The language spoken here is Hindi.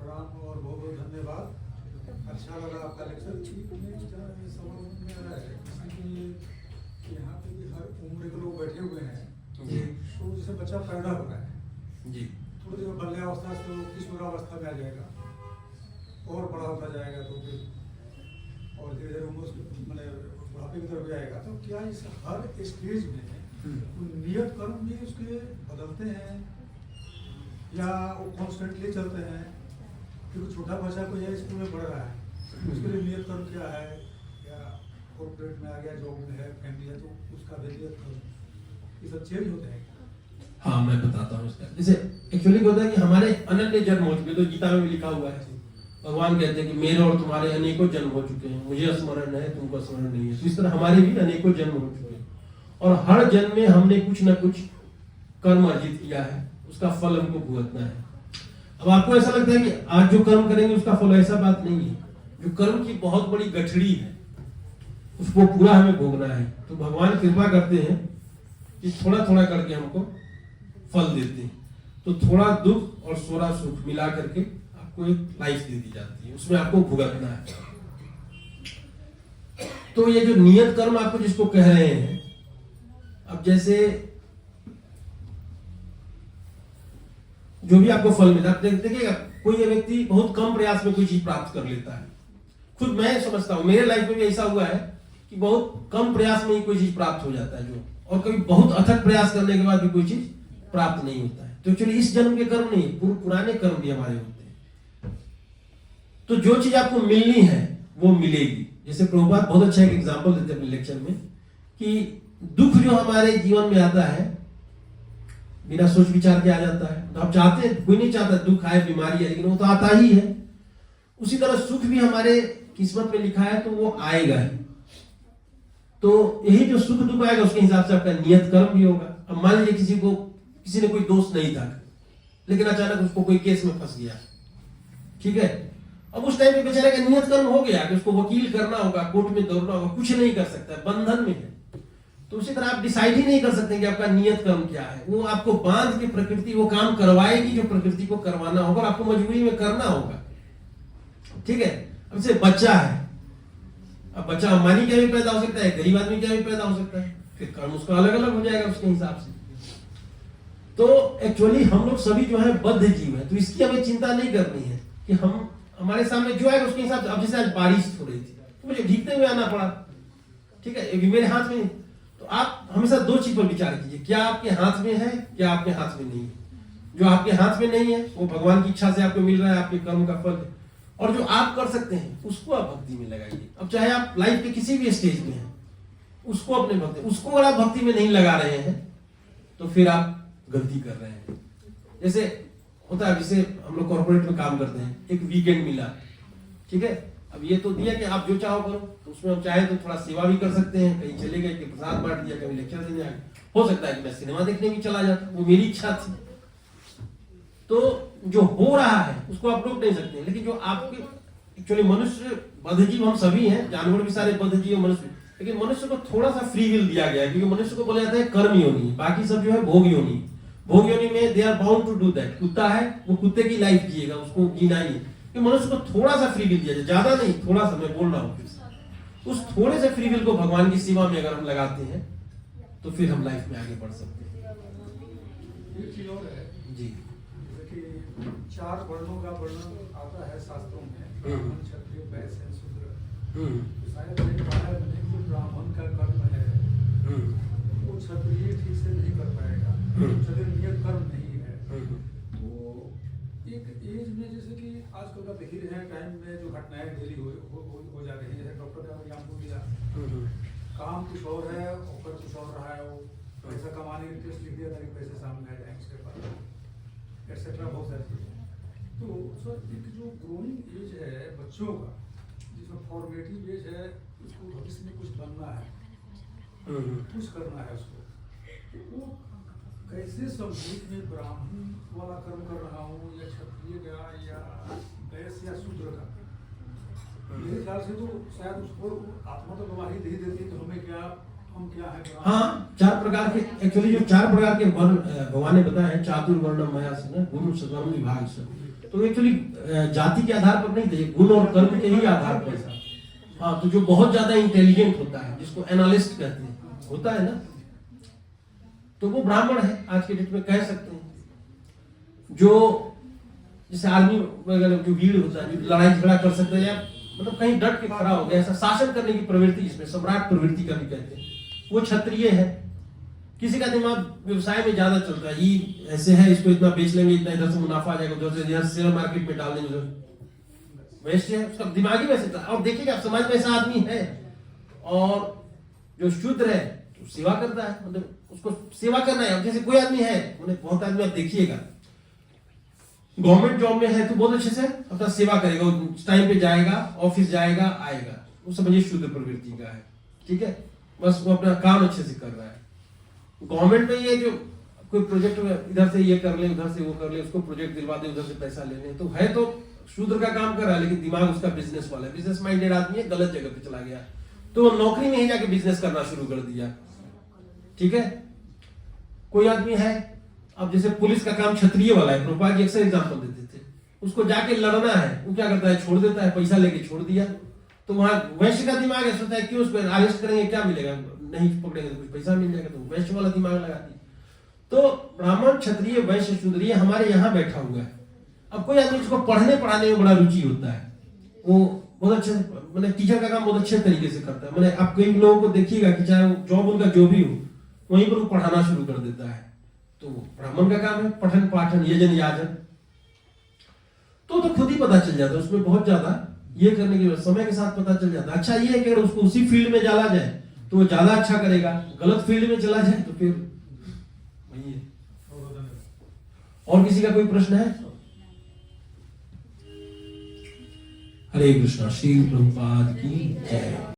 प्रणाम और बहुत बहुत धन्यवाद। अच्छा लगा आपका लेक्चर। सवाल में आ रहा है कि यहाँ पे भी हर उम्र के लोग बैठे हुए हैं। जी। तो जैसे बच्चा पैदा हो रहा है जी, थोड़ी देर बाल्यावस्था से वो किशोरावस्था में आ जाएगा और बड़ा होता जाएगा तो फिर और धीरे धीरे उम्र मैंने बुढ़ापे की तरफ जाएगा। तो क्या इस हर स्टेज में नियत कर्म भी उसके बदलते हैं या वो कॉन्स्टेंटली चलते हैं? क्योंकि छोटा बच्चा कोई है स्कूल में पढ़ रहा है उसके लिए नियत कर्म क्या है, या कॉर्पोरेट में आ गया, जॉब में है, फैमिली है, तो उसका भी नियत कर्म ये सब चेंज होते हैं? हाँ मैं बताता हूँ इसका। जैसे एक्चुअली क्या होता है कि हमारे अनंत जन्म हो चुके, तो गीता में भी लिखा हुआ है, भगवान कहते हैं कि मेरे और तुम्हारे अनेकों जन्म हो चुके हैं, मुझे स्मरण है तुमको स्मरण नहीं है। तो इस तरह हमारे भी अनेकों जन्म हो चुके हैं और हर जन्म में हमने कुछ ना कुछ कर्म अर्जित किया है, उसका फल हमको भुगतना है। अब आपको ऐसा लगता है कि आज जो कर्म करेंगे उसका फल, ऐसा बात नहीं है। जो कर्म की बहुत बड़ी गठड़ी है उसको पूरा हमें भोगना है। तो भगवान कृपा करते हैं कि थोड़ा थोड़ा करके हमको फल देते हैं। तो थोड़ा दुख और थोड़ा सुख मिला करके आपको एक लाइफ दे दी जाती है, उसमें आपको भुगतना है। तो ये जो नियत कर्म आपको जिसको कह रहे हैं, अब जैसे जो भी आपको फल मिला, देखिएगा कोई व्यक्ति बहुत कम प्रयास में कोई चीज प्राप्त कर लेता है। खुद मैं समझता हूं मेरे लाइफ में भी ऐसा हुआ है कि बहुत कम प्रयास में ही कोई चीज प्राप्त हो जाता है, जो और कभी बहुत अथक प्रयास करने के बाद भी कोई चीज प्राप्त नहीं होता है। तो एक्चुअली इस जन्म के कर्म नहीं, पुराने कर्म भी हमारे होते हैं। तो जो चीज आपको मिलनी है वो मिलेगी। जैसे प्रभुपाद बहुत अच्छा एक एग्जांपल देते हैं अपने लेक्चर में कि दुख जो हमारे जीवन में आता है बिना सोच विचार के आ जाता है। तो आप चाहते हैं, कोई नहीं चाहता दुख आए, बीमारी है, लेकिन वो तो आता ही है। उसी तरह सुख भी हमारे किस्मत में लिखा है तो वो आएगा ही। तो यही जो सुख दुख आएगा उसके हिसाब से आपका नियत कर्म भी होगा। अब मान लीजिए किसी ने कोई दोस्त नहीं था, लेकिन अचानक उसको कोई केस में फंस गया, ठीक है। अब उस टाइम पे बेचारे का नियत कर्म हो गया कि उसको वकील करना होगा, कोर्ट में दौड़ना होगा, कुछ नहीं कर सकता, बंधन में है। तो उसी तरह आप डिसाइड ही नहीं कर सकते कि आपका नियत कर्म क्या है। वो आपको बांध के प्रकृति वो काम करवाएगी जो प्रकृति को करवाना होगा और आपको मजबूरी में करना होगा, ठीक है। अब जैसे बच्चा है, अब बच्चा अंबानी क्या भी पैदा हो सकता है, गरीब आदमी क्या भी पैदा हो सकता है, फिर कर्म उसका अलग अलग हो जाएगा उसके हिसाब से। तो एक्चुअली हम लोग सभी जो है बद्ध जीव है, तो इसकी हमें चिंता नहीं करनी है कि हम हमारे सामने जो है उसके हिसाब से। अब जैसे आज बारिश हो रही थी तो मुझे भीगते हुए आना पड़ा, ठीक है, ये मेरे हाथ में। तो आप हमेशा दो चीज पर विचार कीजिए, क्या आपके हाथ में है, क्या आपके हाथ में नहीं है। जो आपके हाथ में नहीं है वो भगवान की इच्छा से आपको मिल रहा है, आपके कर्म का फल है। और जो आप कर सकते हैं उसको आप भक्ति में लगाइए। अब चाहे आप लाइफ के किसी भी स्टेज में हैं, उसको अपने भक्ति, उसको अगर आप भक्ति में नहीं लगा रहे हैं तो फिर आप गलती कर रहे हैं। जैसे होता है, जैसे हम लोग कॉर्पोरेट में काम करते हैं, एक वीकेंड मिला, ठीक है। अब ये तो दिया कि आप जो चाहो करो, तो उसमें हम चाहे तो थोड़ा सेवा भी कर सकते हैं, कहीं चले गए कि प्रसाद बांट दिया, कभी लेक्चर देने आ गए, हो सकता है कि मैं सिनेमा देखने भी चला जाता, वो मेरी इच्छा थी। तो जो हो रहा है उसको आप रोक नहीं सकते, लेकिन जो आपके एक्चुअली मनुष्य बद्ध जीव हम सभी हैं, जानवर भी सारे बद्ध जीव, मनुष्य, लेकिन मनुष्य को थोड़ा सा फ्री विल दिया गया है, क्योंकि मनुष्य को बोला जाता है कर्म योनि, बाकी सब जो है भोग योनि। भोग योनि में they are bound to do that. कुत्ता है वो कुत्ते की लाइफ जिएगा, उसको जीना ही है। कि मनुष्य को थोड़ा सा फ्री विल दिया जाए, ज्यादा नहीं, थोड़ा सा, मैं बोल रहा हूँ। उस थोड़े से फ्री विल को भगवान की सेवा में अगर हम लगाते हैं तो फिर हम लाइफ में आगे बढ़ सकते हैं। एक चीज और है जी, कि 4 वर्णों का वर्णन आता है शास्त्रों में, ब्राह्मण, क्षत्रिय, वैश्य, शूद्र। तो शायद एक बात है कि ब्राह्मण का कर्म है वो क्षत्रिय ठीक से नहीं कर पाएगा, क्षत्रिय नियत कर्म नहीं है। तो एक एज में जैसे कि आजकल का देख ही रहे हैं, टाइम में जो घटनाएं डेली हो जा रही है, जैसे डॉक्टर का एग्जाम्पल दिया, काम कुछ और है और कुछ और रहा है, वो पैसा कमाने की टेस्ट लिख दिया ताकि पैसे सामने आ जाए उसके पास, एक्सेट्रा, बहुत सारी चीजें। तो सर एक जो ग्रोइंग एज है बच्चों का, जिसमें फॉर्मेटिव एज है, उसको भविष्य में कुछ बनना है, कुछ करना है उसको, तो वो कैसे समझे कि मैं ब्राह्मण वाला कर्म कर रहा हूँ या क्षत्रिय का या वैश्य या शूद्र का? मेरे ख्याल से तो शायद उसको आत्मा तो गवाही दे देती है कि हमें क्या, हम क्या है। हाँ, 4 प्रकार के, एक्चुअली जो 4 प्रकार के वर्ण भगवान ने बताए हैं, चातुर्वर्णम मया से, गुरु सद्वर्म विभाग से। तो एक्चुअली जाति के आधार पर नहीं थे, गुण और कर्म के ही आधार पर था। हाँ, तो जो बहुत ज्यादा इंटेलिजेंट होता है, जिसको एनालिस्ट कहते हैं, होता है ना, तो वो ब्राह्मण है आज के डेट में, कह सकते हैं। जो जैसे आर्मी वगैरह जो वीर होता है, जो लड़ाई झगड़ा कर सकता है, या मतलब कहीं डट के खड़ा हो गया, ऐसा शासन करने की प्रवृत्ति, जिसमें सम्राट प्रवृत्ति का भी कहते हैं, वो क्षत्रिय है। किसी का दिमाग व्यवसाय में ज्यादा चलता है, ये ऐसे है, इसको इतना बेच लेंगे, इतना इधर से मुनाफा आ जाएगा, उधर से इधर शेयर मार्केट में डाल देंगे, उधर वैसे है, उसका दिमाग ही वैसे था। और देखिएगा समाज में ऐसा आदमी है, और जो शूद्र है तो सेवा करता है, मतलब उसको सेवा करना है। जैसे कोई आदमी है, उन्हें बहुत आदमी आप देखिएगा गवर्नमेंट जॉब में है तो बहुत अच्छे से अपना सेवा करेगा, टाइम पे जाएगा, ऑफिस जाएगा, आएगा, वो समझिए शुद्ध प्रवृत्ति का है, ठीक है, बस वो अपना काम अच्छे से कर रहा है। गवर्नमेंट में ये जो कोई प्रोजेक्ट इधर से ये कर ले, उधर से वो कर ले, उसको प्रोजेक्ट दिलवा दे, उधर से पैसा ले ले, तो है तो शूद्र का काम कर रहा है, लेकिन दिमाग उसका बिजनेस वाला है, बिजनेस माइंडेड आदमी है, गलत जगह पे चला गया, तो वो नौकरी में ही जाके बिजनेस करना शुरू कर दिया, ठीक है। कोई आदमी है, अब जैसे पुलिस का काम क्षत्रिय वाला है, प्रभुपाद जी अक्सर एग्जांपल देते थे, उसको जाके लड़ना है, वो क्या करता है, छोड़ देता है, पैसा लेके छोड़ दिया, तो वहां वैश्य का दिमाग है, सोचता है क्यों उसको अरेस्ट करेंगे, क्या मिलेगा, नहीं पकड़ेंगे तो कुछ पैसा मिल जाएगा, तो वैश्य वाला दिमाग लगाती। तो ब्राह्मण, क्षत्रिय, वैश्य, शूद्र हमारे यहाँ बैठा हुआ है। अब कोई आदमी जिसको पढ़ने पढ़ाने में बड़ा रुचि होता है, वो बहुत अच्छे, मतलब टीचर का काम बहुत अच्छे तरीके से करता है, मतलब आप कई लोगों को देखिएगा कि चाहे जॉब उनका जो भी हो, वहीं पर वो पढ़ाना शुरू कर देता है, तो ब्राह्मण का काम है पठन पाठन यजन याजन, तो खुद ही पता चल जाता है, उसमें बहुत ज्यादा ये करने की समय के साथ पता चल जाता है। अच्छा ये है कि अगर उसको उसी फील्ड में डाला जाए तो वो ज्यादा अच्छा करेगा, गलत फील्ड में चला जाए तो फिर वही है। और किसी का कोई प्रश्न है? हरे कृष्णा, श्री प्रभुपाद की जय।